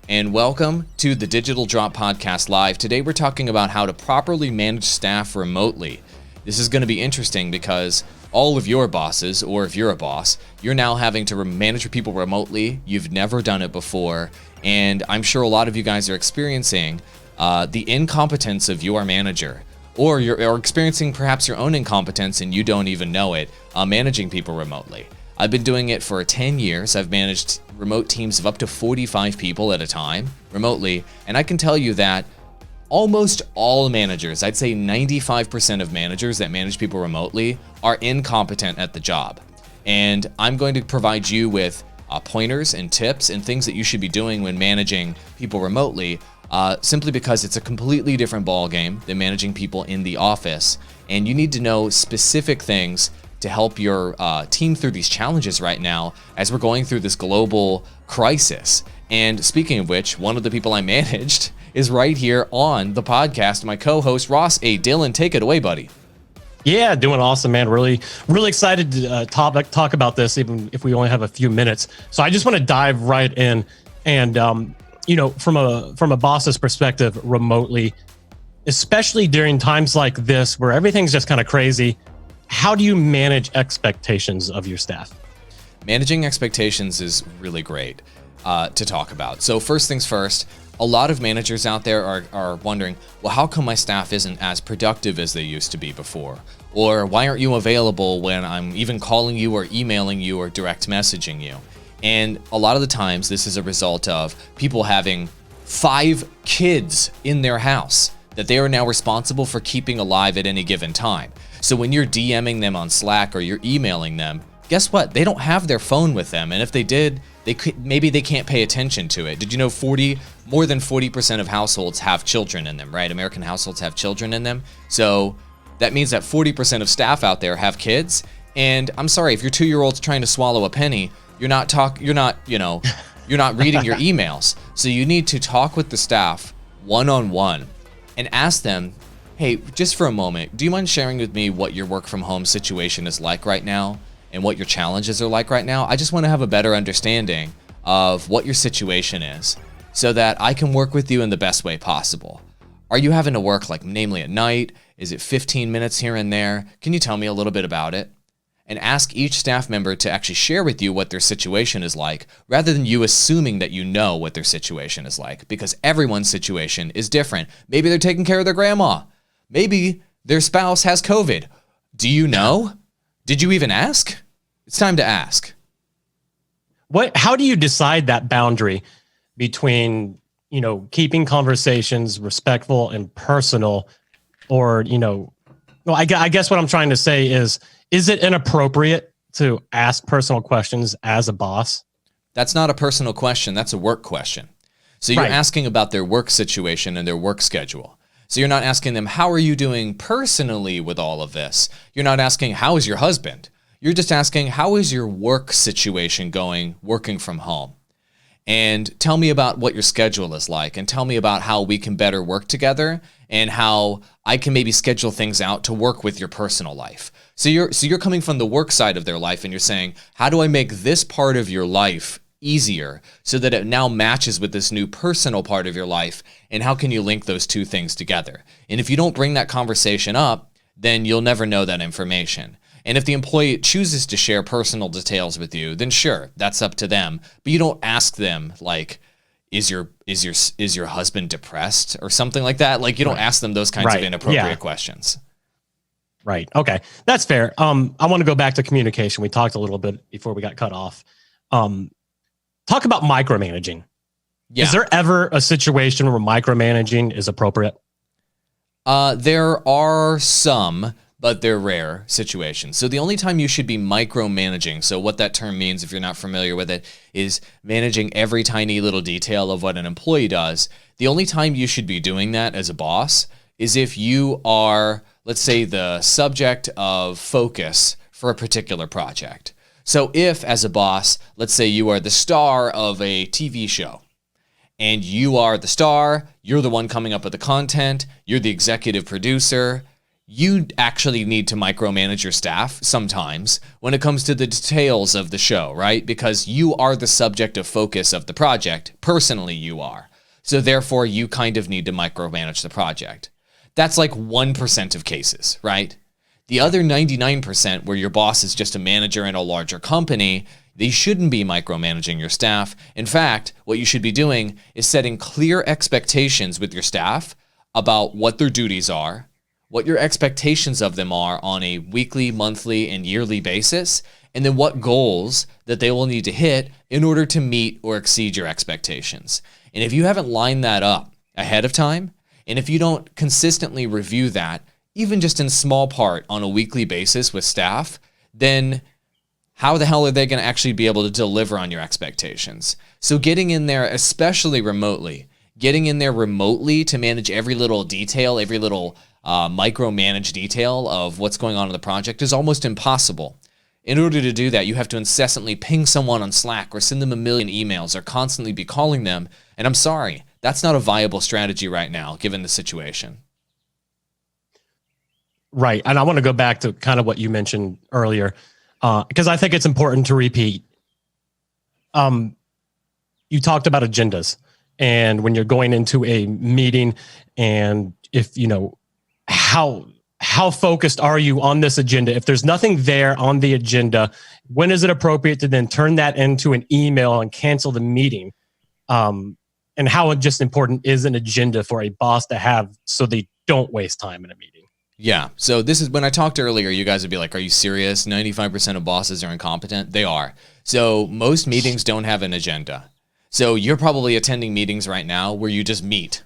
and welcome to the Digital Drop Podcast Live. Today we're talking about how to properly manage staff remotely. This is going to be interesting because all of your bosses, or if you're a boss, you're now having to manage your people remotely. You've never done it before, and I'm sure a lot of you guys are experiencing the incompetence of your manager, or you're experiencing perhaps your own incompetence and you don't even know it, managing people remotely. I've been doing it for 10 years. I've managed remote teams of up to 45 people at a time remotely, and I can tell you that almost all managers, I'd say 95% of managers that manage people remotely, are incompetent at the job. And I'm going to provide you with pointers and tips and things that you should be doing when managing people remotely, simply because it's a completely different ballgame than managing people in the office, and you need to know specific things to help your team through these challenges right now as we're going through this global crisis. And speaking of which, one of the people I managed is right here on the podcast, my co-host Ross A. Dillon. Take it away, buddy. Yeah, doing awesome, man. Really excited to talk about this, even if we only have a few minutes. So I just want to dive right in, and from a boss's perspective, remotely, especially during times like this where everything's just kind of crazy. How do you manage expectations of your staff? Managing expectations is really great to talk about. So first things first, a lot of managers out there are wondering, well, how come my staff isn't as productive as they used to be before? Or why aren't you available when I'm even calling you or emailing you or direct messaging you? And a lot of the times this is a result of people having 5 kids in their house that they are now responsible for keeping alive at any given time. So when you're DMing them on Slack or you're emailing them, guess what? They don't have their phone with them. And if they did, maybe they can't pay attention to it. Did you know more than 40% of households have children in them, right? American households have children in them. So that means that 40% of staff out there have kids. And I'm sorry, if your 2-year-old's trying to swallow a penny, you're not reading your emails. So you need to talk with the staff one-on-one and ask them, hey, just for a moment, do you mind sharing with me what your work from home situation is like right now and what your challenges are like right now? I just want to have a better understanding of what your situation is so that I can work with you in the best way possible. Are you having to work namely at night? Is it 15 minutes here and there? Can you tell me a little bit about it? And ask each staff member to actually share with you what their situation is like, rather than you assuming that you know what their situation is like, because everyone's situation is different. Maybe they're taking care of their grandma. Maybe their spouse has COVID. Do you know? Did you even ask? It's time to ask. How do you decide that boundary between, keeping conversations respectful and personal, or, I guess what I'm trying to say is it inappropriate to ask personal questions as a boss? That's not a personal question. That's a work question. So you're asking about their work situation and their work schedule. So you're not asking them, how are you doing personally with all of this? You're not asking, how is your husband? You're just asking, how is your work situation going working from home? And tell me about what your schedule is like, and tell me about how we can better work together and how I can maybe schedule things out to work with your personal life. So you're coming from the work side of their life, and you're saying, how do I make this part of your life easier so that it now matches with this new personal part of your life, and how can you link those two things together? And if you don't bring that conversation up, then you'll never know that information. And if the employee chooses to share personal details with you, then sure, that's up to them. But you don't ask them is your husband depressed or something like that? You don't ask them those kinds of inappropriate questions. Right. Okay. That's fair. I want to go back to communication. We talked a little bit before we got cut off. Talk about micromanaging. Yeah. Is there ever a situation where micromanaging is appropriate? There are some, but they're rare situations. So the only time you should be micromanaging, so what that term means, if you're not familiar with it, is managing every tiny little detail of what an employee does. The only time you should be doing that as a boss is if you are, let's say, the subject of focus for a particular project. So if, as a boss, let's say you are the star of a TV show, and you are the star, you're the one coming up with the content, you're the executive producer, you actually need to micromanage your staff sometimes when it comes to the details of the show, right? Because you are the subject of focus of the project. Personally, you are. So therefore, you kind of need to micromanage the project. That's like 1% of cases, right? The other 99% where your boss is just a manager in a larger company, they shouldn't be micromanaging your staff. In fact, what you should be doing is setting clear expectations with your staff about what their duties are, what your expectations of them are on a weekly, monthly, and yearly basis, and then what goals that they will need to hit in order to meet or exceed your expectations. And if you haven't lined that up ahead of time, and if you don't consistently review that, even just in small part on a weekly basis with staff, then how the hell are they going to actually be able to deliver on your expectations? So getting in there, especially remotely, to manage every little detail, every little micromanage detail of what's going on in the project is almost impossible. In order to do that, you have to incessantly ping someone on Slack or send them a million emails or constantly be calling them. And I'm sorry, that's not a viable strategy right now, given the situation. Right. And I want to go back to kind of what you mentioned earlier, because I think it's important to repeat. You talked about agendas, and when you're going into a meeting, and if how focused are you on this agenda? If there's nothing there on the agenda, when is it appropriate to then turn that into an email and cancel the meeting? And how just important is an agenda for a boss to have so they don't waste time in a meeting? Yeah. So this is when I talked earlier, you guys would be like, are you serious? 95% of bosses are incompetent. They are. So most meetings don't have an agenda. So you're probably attending meetings right now where you just meet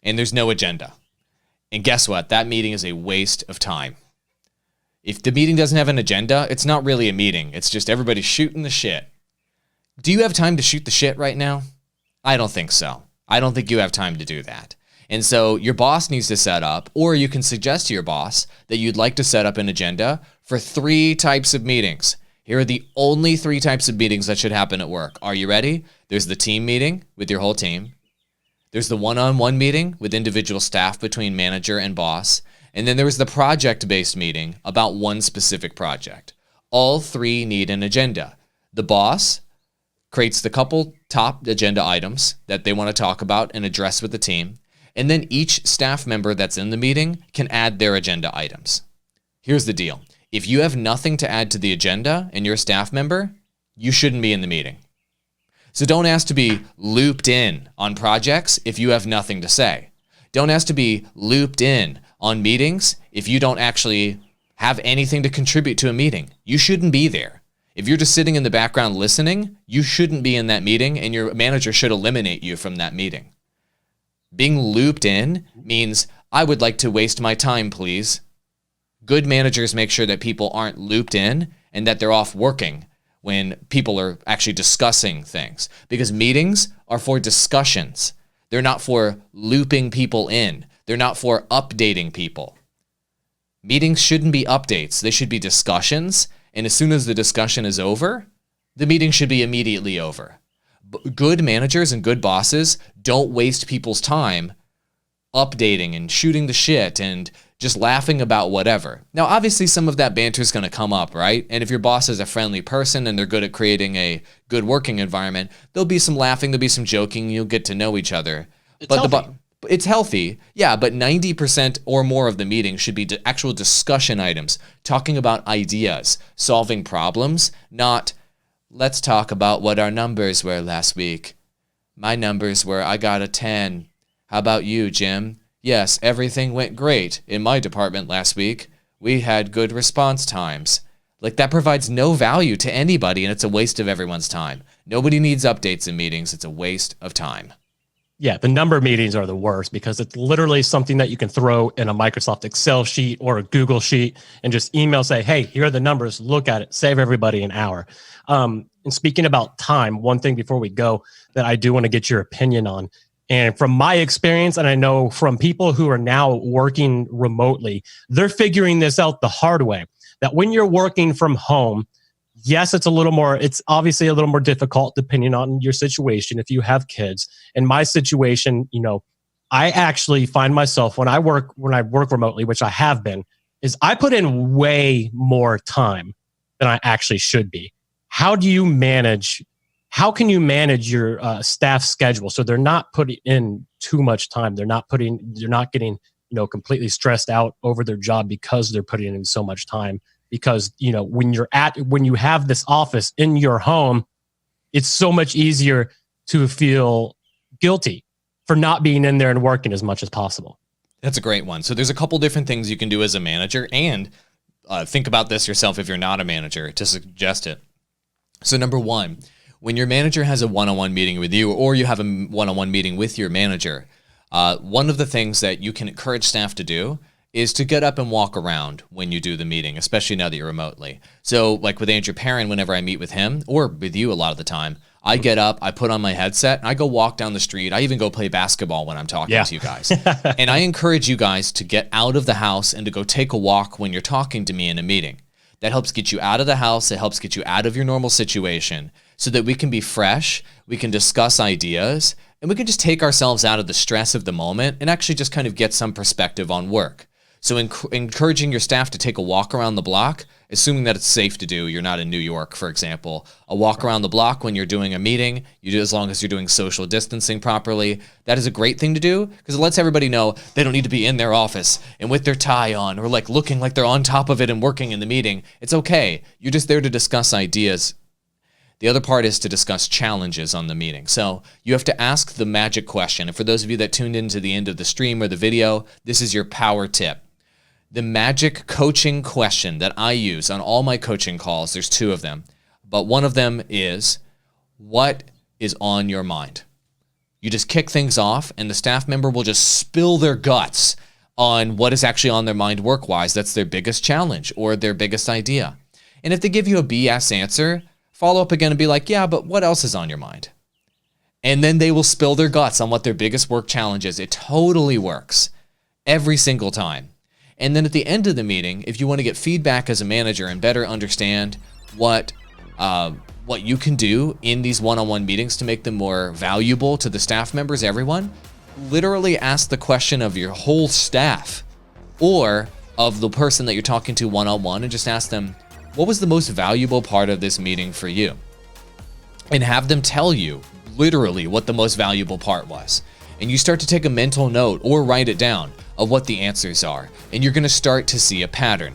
and there's no agenda. And guess what? That meeting is a waste of time. If the meeting doesn't have an agenda, it's not really a meeting. It's just everybody shooting the shit. Do you have time to shoot the shit right now? I don't think so. I don't think you have time to do that. And so your boss needs to set up, or you can suggest to your boss that you'd like to set up an agenda for 3 types of meetings. Here are the only 3 types of meetings that should happen at work. Are you ready? There's the team meeting with your whole team. There's the one-on-one meeting with individual staff between manager and boss. And then there was the project-based meeting about one specific project. All 3 need an agenda. The boss creates the couple top agenda items that they want to talk about and address with the team. And then each staff member that's in the meeting can add their agenda items. Here's the deal. If you have nothing to add to the agenda and you're a staff member, you shouldn't be in the meeting. So don't ask to be looped in on projects if you have nothing to say. Don't ask to be looped in on meetings if you don't actually have anything to contribute to a meeting. You shouldn't be there. If you're just sitting in the background listening, you shouldn't be in that meeting, and your manager should eliminate you from that meeting. Being looped in means, I would like to waste my time, please. Good managers make sure that people aren't looped in and that they're off working when people are actually discussing things. Because meetings are for discussions. They're not for looping people in. They're not for updating people. Meetings shouldn't be updates. They should be discussions. And as soon as the discussion is over, the meeting should be immediately over. Good managers and good bosses don't waste people's time updating and shooting the shit and just laughing about whatever. Now, obviously, some of that banter is going to come up, right? And if your boss is a friendly person and they're good at creating a good working environment, there'll be some laughing, there'll be some joking, you'll get to know each other. It's healthy, yeah, but 90% or more of the meeting should be actual discussion items, talking about ideas, solving problems, not let's talk about what our numbers were last week. My numbers were, I got a 10. How about you, Jim? Yes, everything went great in my department last week. We had good response times. Like, that provides no value to anybody, and it's a waste of everyone's time. Nobody needs updates in meetings. It's a waste of time. Yeah, the number meetings are the worst because it's literally something that you can throw in a Microsoft Excel sheet or a Google sheet and just email, say, hey, here are the numbers, look at it, save everybody an hour. And speaking about time, one thing before we go that I do want to get your opinion on, and from my experience, and I know from people who are now working remotely, they're figuring this out the hard way, that when you're working from home, yes, it's obviously a little more difficult depending on your situation. If you have kids, in my situation, I actually find myself when I work remotely, which I have been, is I put in way more time than I actually should be. How can you manage your staff schedule so they're not putting in too much time? They're not getting, completely stressed out over their job because they're putting in so much time. Because, when you have this office in your home, it's so much easier to feel guilty for not being in there and working as much as possible. That's a great one. So there's a couple different things you can do as a manager, and think about this yourself if you're not a manager to suggest it. So number one, when your manager has a one-on-one meeting with you, or you have a one-on-one meeting with your manager, one of the things that you can encourage staff to do is to get up and walk around when you do the meeting, especially now that you're remotely. So like with Andrew Perrin, whenever I meet with him, or with you a lot of the time, I get up, I put on my headset, and I go walk down the street. I even go play basketball when I'm talking to you guys. And I encourage you guys to get out of the house and to go take a walk when you're talking to me in a meeting. That helps get you out of the house. It helps get you out of your normal situation so that we can be fresh, we can discuss ideas, and we can just take ourselves out of the stress of the moment and actually just kind of get some perspective on work. So encouraging your staff to take a walk around the block, assuming that it's safe to do. You're not in New York, for example. A walk around the block when you're doing a meeting, you do as long as you're doing social distancing properly. That is a great thing to do because it lets everybody know they don't need to be in their office and with their tie on or like looking like they're on top of it and working in the meeting. It's okay. You're just there to discuss ideas. The other part is to discuss challenges on the meeting. So you have to ask the magic question. And for those of you that tuned into the end of the stream or the video, this is your power tip. The magic coaching question that I use on all my coaching calls, there's two of them, but one of them is, what is on your mind? You just kick things off and the staff member will just spill their guts on what is actually on their mind work-wise. That's their biggest challenge or their biggest idea. And if they give you a BS answer, follow up again and be like, yeah, but what else is on your mind? And then they will spill their guts on what their biggest work challenge is. It totally works every single time. And then at the end of the meeting, if you want to get feedback as a manager and better understand what you can do in these one-on-one meetings to make them more valuable to the staff members, everyone, literally ask the question of your whole staff or of the person that you're talking to one-on-one and just ask them, what was the most valuable part of this meeting for you? And have them tell you literally what the most valuable part was. And you start to take a mental note or write it down of what the answers are. And you're going to start to see a pattern.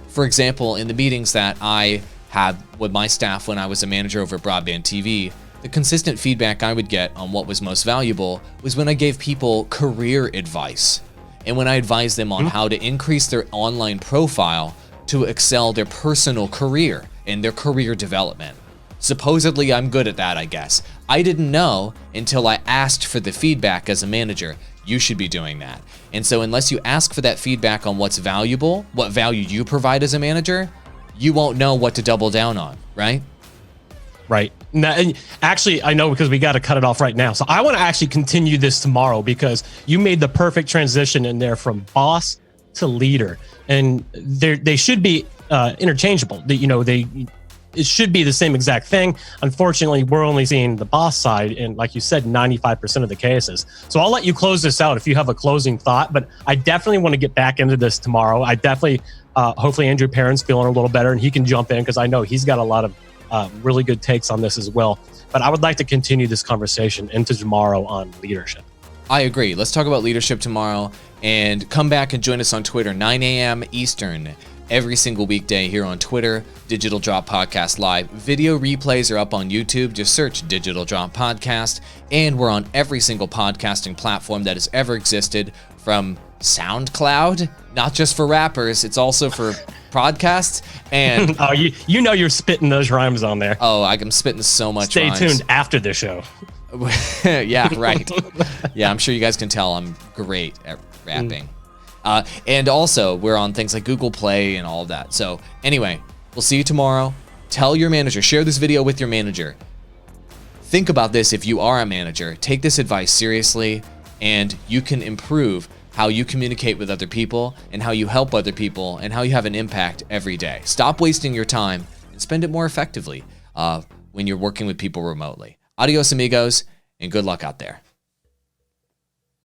For example, in the meetings that I had with my staff when I was a manager over Broadband TV, the consistent feedback I would get on what was most valuable was when I gave people career advice. And when I advised them on how to increase their online profile to excel their personal career and their career development. Supposedly, I'm good at that, I guess. I didn't know until I asked for the feedback as a manager. You should be doing that. And so unless you ask for that feedback on what's valuable, what value you provide as a manager, you won't know what to double down on, right? Right. Now, and actually, I know because we got to cut it off right now. So I want to actually continue this tomorrow because you made the perfect transition in there from boss to leader. And they should be interchangeable. It should be the same exact thing. Unfortunately, we're only seeing the boss side in, like you said, 95% of the cases. So I'll let you close this out if you have a closing thought, but I definitely want to get back into this tomorrow. I definitely, hopefully Andrew Perrin's feeling a little better and he can jump in because I know he's got a lot of really good takes on this as well. But I would like to continue this conversation into tomorrow on leadership. I agree. Let's talk about leadership tomorrow and come back and join us on Twitter, 9 a.m. Eastern. Every single weekday here on Twitter, Digital Drop Podcast Live. Video replays are up on YouTube. Just search Digital Drop Podcast. And we're on every single podcasting platform that has ever existed, from SoundCloud, not just for rappers, it's also for podcasts. And oh, you know you're spitting those rhymes on there. Oh, I'm spitting so much Stay rhymes. tuned after the show. Yeah, right. Yeah, I'm sure you guys can tell I'm great at rapping. And also, we're on things like Google Play and all of that. So anyway, we'll see you tomorrow. Tell your manager, share this video with your manager. Think about this if you are a manager. Take this advice seriously, and you can improve how you communicate with other people and how you help other people and how you have an impact every day. Stop wasting your time and spend it more effectively when you're working with people remotely. Adios, amigos, and good luck out there.